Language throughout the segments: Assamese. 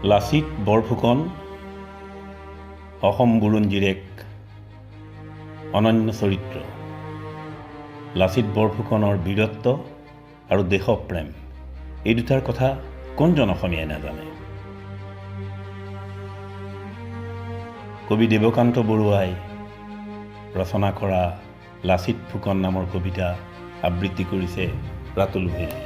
লাচিত বৰফুকন অসম বুৰঞ্জীৰ এক অনন্য চৰিত্ৰ। লাচিত বৰফুকনৰ বীৰত্ব আৰু দেশপ্ৰেম এই দুটাৰ কথা কোনজন অসমীয়াই নাজানে। কবি দেৱকান্ত বৰুৱাই ৰচনা কৰা লাচিত ফুকন নামৰ কবিতা আবৃত্তি কৰিছে ৰাতুল ভূঞাই।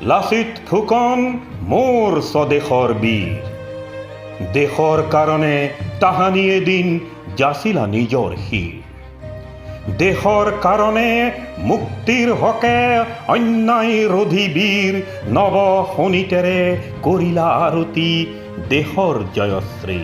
লাচিত ফুকন মোৰ স্বদেশৰ বীৰ, দেশৰ কাৰণে তাহানি এদিন যাচিলা নিজৰ শিৰ। দেশৰ কাৰণে মুক্তিৰ হকে অন্যায় ৰোধী বীৰ, নৱ শোণিতেৰে কৰিলা আৰতি দেশৰ জয়শ্ৰী।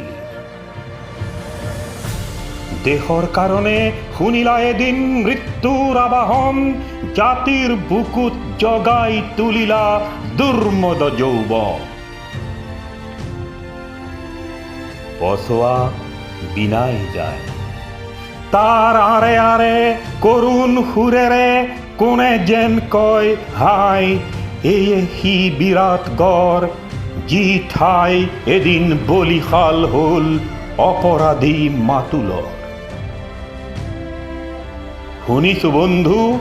দেশৰ কাৰণে শুনিলা এদিন মৃত্যুৰ আবাহন, জাতিৰ বুকুত জগাই তুলিলা দুৰ্মদ যৌৱন। পছোৱা বিনাই যায় তাৰ আৰে আৰে কৰুণ সুৰেৰে, কোনে যেন কয় হাই এয়ে সি বিৰাট গড়, যি ঠাই এদিন বলিহাল হল অপৰাধী মাতুলৰ। শুনিছো বন্ধু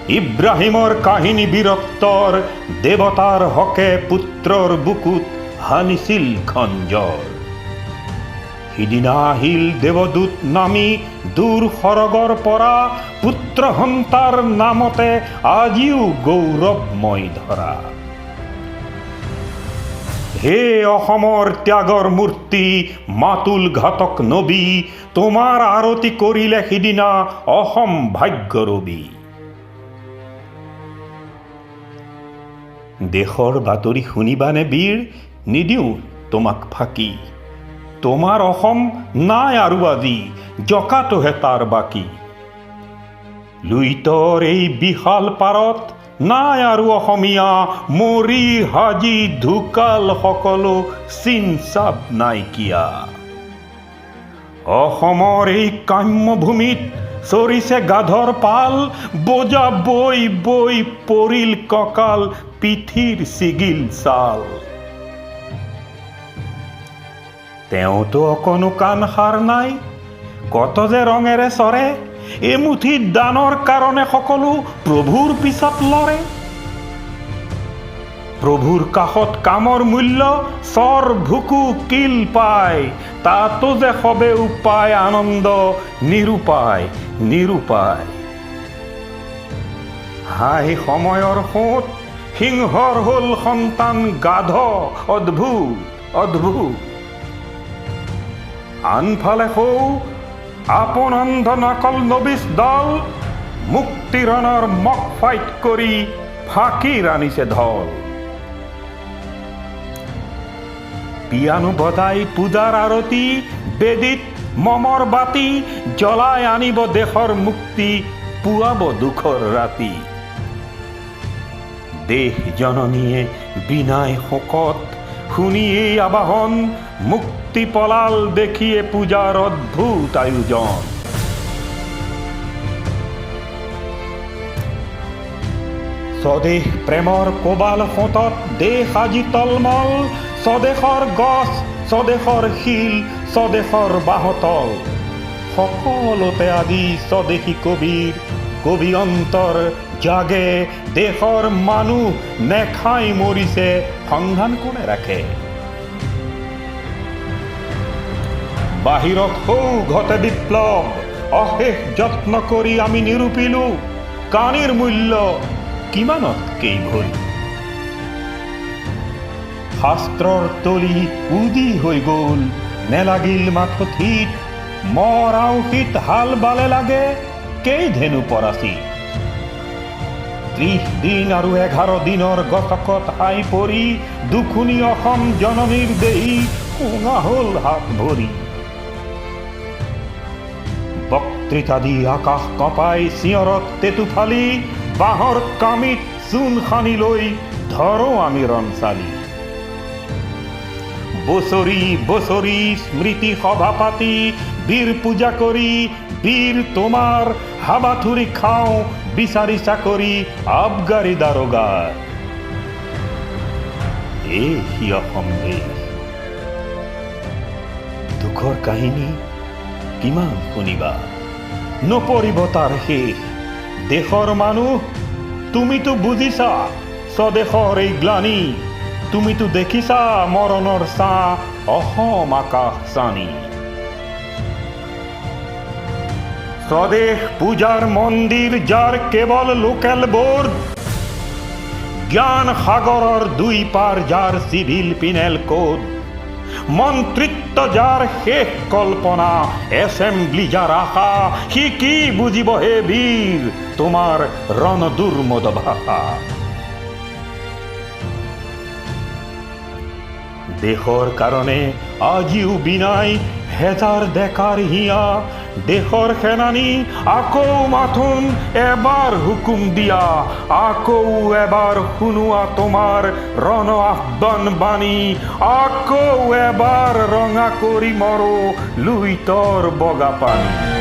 ইব্ৰাহিমৰ কাহিনী বীৰত্বৰ, দেৱতাৰ হকে পুত্ৰৰ বুকুত হানিছিল খঞ্জৰ। সিদিনা আহিল দেৱদূত নামি দূৰ সৰগৰ পৰা, পুত্ৰ সন্তাৰ নামতে আজিও গৌৰৱময় ধৰা। হে অসমৰ ত্যাগৰ মূৰ্তি মাতুল ঘাতক নবী, তোমাৰ আৰতি কৰিলে সিদিনা অসম ভাগ্যৰবী। দেশৰ বাতৰি শুনিবানে বীৰ, নিদিওঁ তোমাক ফাঁকি। তোমাৰ অসম নাই আৰু আজি, জকাটোহে তাৰ বাকী। লুইতৰ এই বিশাল পাৰত নাই আৰু অসমীয়া, মৰি হাজি ঢুকাল সকলো চিন চাপ নাইকিয়া। অসমৰ এই কাম্য ভূমিত চৰিছে গাধৰ পাল, বোজা বৈ বৈ পৰিল কঁকাল, পিঠিৰ ছিগিল ছাল। তেওঁতো অকণো কাণ সাৰ নাই, কত যে ৰঙেৰে চৰে, এমুঠি দানৰ কাৰণে সকলো প্ৰভুৰ পিছত লৰে। প্ৰভুৰ কাষত কামৰ মূল্য চৰ ভুকু কিল পায়, তাতো যে সবে উপায় আনন্দ নিৰূপায় নিৰূপায়। হাই সময়ৰ সোঁত সিংহৰ হল সন্তান গাধ, অদ্ভুত অদ্ভুত। আনফালে সৌ আপোন অন্ধ নকল নবিচ দল, মুক্তিৰণৰ মক ফাইট কৰি ফাঁকিৰ আনিছে ঢল। পিয়ানো বজাই পূজাৰ আৰতি, বেদীত মমৰ বাতি, জ্বলাই আনিব দেশৰ মুক্তি, পুৱাব দুখৰ ৰাতি। দেশ জননীয়ে বিনাই শোকত শুনি এই আবাহন, মুক্তি পলাল দেখিয়ে পূজাৰ অদ্ভুত আয়োজন। স্বদেশ প্ৰেমৰ কোবাল সোঁতত দেশ আজি তলমল, স্বদেশৰ গছ স্বদেশৰ শিল স্বদেশৰ বাঁহতল। সকলোতে আজি স্বদেশী কবিৰ কবি অন্তৰ জাগে, দেশৰ মানুহ নেখাই মৰিছে সন্ধান কোনে ৰাখে। বাহিৰত সৌ ঘটে বিপ্লৱ, অশেষ যত্ন কৰি আমি নিৰূপিলো, কানিৰ মূল্য কিমানত কেইভৰি। শাস্ত্ৰৰ তলি উদি হৈ গল, নেলাগিল মাথঠিত, মৰ আউসীত হাল বালে লাগে কেই ধেনু পৰাচি। 30 দিন আৰু 11 দিনৰ গতকত হাই পৰি, দুখুনি অসম জননীৰ দেহি উঙা হল হাত ভৰি। বক্তৃতা দি আকাশ কঁপাই চিঞৰত তেতু ফালি, বাঁহৰ কামিত চূণ সানি লৈ ধৰো আমি ৰণ-চালি। বছৰি বছৰি স্মৃতি সভা পাতি, বীৰ পূজা কৰি বীৰ তোমাৰ হাবাথুৰি খাওঁ বিচাৰি চাকৰি আবগাৰী দাৰোগাৰ। এই অসন্দেহ দুখৰ কাহিনী কিমান শুনিবা নপৰিব তাৰ শেষ দেশৰ মানুহ তুমিতো বুজিছা স্বদেশৰ এই গ্লানি তুমিতো দেখিছা মৰণৰ ছাঁ অসম আকাশ চানি স্বদেশ পূজাৰ মন্দিৰ যাৰ কেৱল লোকেল বোৰ্ড জ্ঞান সাগৰৰ দুই পাৰ যাৰ চিভিল পিনেল কোড মন্ত্ৰিত্ব যাৰ শেষ কল্পনা এছেম্বলি যাৰ আশা সি কি বুজিব হে বীৰ তোমাৰ ৰণদুৰ্মদ ভাষা দেশৰ কাৰণে আজিও বিনাই হেজাৰ ডেকাৰ হিয়া দেশৰ সেনানী আকৌ মাথোন এবাৰ হুকুম দিয়া আকৌ এবাৰ শুনোৱা তোমাৰ ৰণ আহ্বান বাণী আকৌ এবাৰ ৰঙা কৰি মৰো লুইতৰ বগা পানী